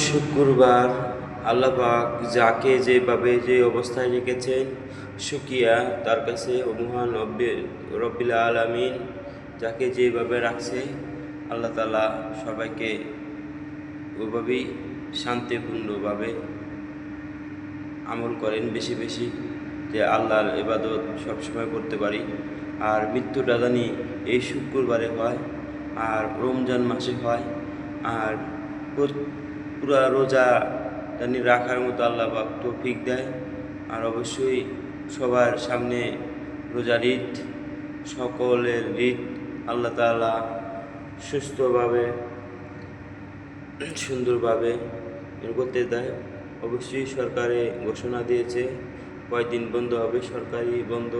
শুক্রবার আল্লাহ পাক যাকে যেভাবে যে অবস্থায় রেখেছেন শুকিয়া তার কাছে মহান রব্বিল আলামিন যাকে যেভাবে রাখছে আল্লাহ তাআলা সবাইকে ওইভাবেই শান্তিপূর্ণভাবে আমল করেন বেশি বেশি, যে আল্লাহর ইবাদত সবসময় করতে পারি। আর মৃত্যুটা জানি এই শুক্রবারে হয়, আর রমজান মাসে হয়, আর পুরা রোজা জানি রাখার মতো আল্লাহ পাক তৌফিক দেয়। আর অবশ্যই সবার সামনে রোজার ঈদ, সকলের ঈদ আল্লাহ তাআলা সুস্থভাবে সুন্দরভাবে করতে দেয়। অবশ্যই সরকারে ঘোষণা দিয়েছে কয়দিন বন্ধ হবে, সরকারি বন্ধ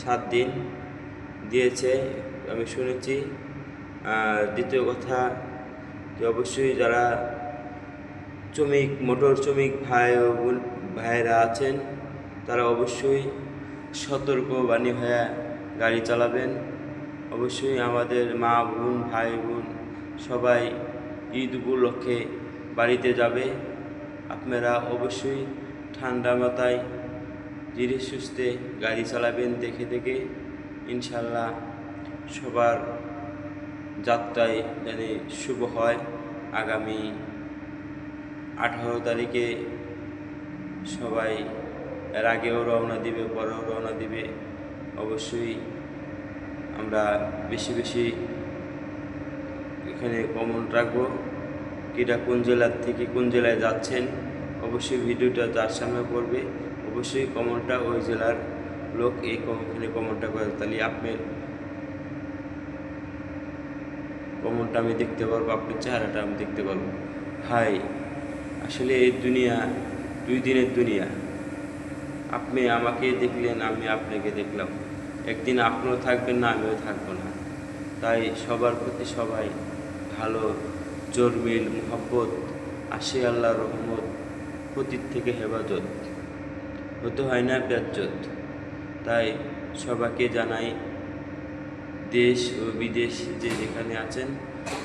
7 দিন দিয়েছে আমি শুনেছি। আর দ্বিতীয় কথা, যে অবশ্যই যারা মোটর শ্রমিক ভাইয়েরা আছেন তারা অবশ্যই সতর্কবাণী হয়ে গাড়ি চালাবেন। অবশ্যই আমাদের মা বোন ভাই বোন সবাই ঈদ উপলক্ষে বাড়িতে যাবে। আপনারা অবশ্যই ঠান্ডা মাথায় ধীরে সুস্থে গাড়ি চালাবেন, দেখে দেখে। ইনশাল্লাহ সবার যাত্রায় যেন শুভ হয়। আগামী 18 তারিখে সবাই এর আগেও রওনা দিবে, পরেও রওনা দিবে। অবশ্যই আমরা বেশি বেশি এখানে কমেন্ট রাখবো, কিরা কোন জেলার থেকে কোন জেলায় যাচ্ছেন। অবশ্যই ভিডিওটা যার সামনে পড়বে অবশ্যই কমেন্টটা ওই জেলার লোক এখানে কমেন্টটা করে, তাহলে আপনার কমেন্টটা আমি দেখতে পারবো, আপনার চেহারাটা আমি দেখতে পারবো। হাই, আসলে এই দুনিয়া 2 দিনের দুনিয়া। আপনি আমাকে দেখলেন, আমি আপনাকে দেখলাম, একদিন আপনিও থাকবেন না, আমিও থাকবো না। তাই সবার প্রতি সবাই ভালো জোরমিল মুহাব্বত, আসে আল্লাহর রহমত, ক্ষতির থেকে হেফাজত, হতে হয় না বেজ্জত। তাই সবাইকে জানাই, দেশ ও বিদেশ যে যেখানে আছেন,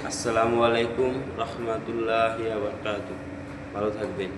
আসসালামু আলাইকুম রহমতুল্লাহি ওয়া বারাকাতুহু। ভালো থাকবেন।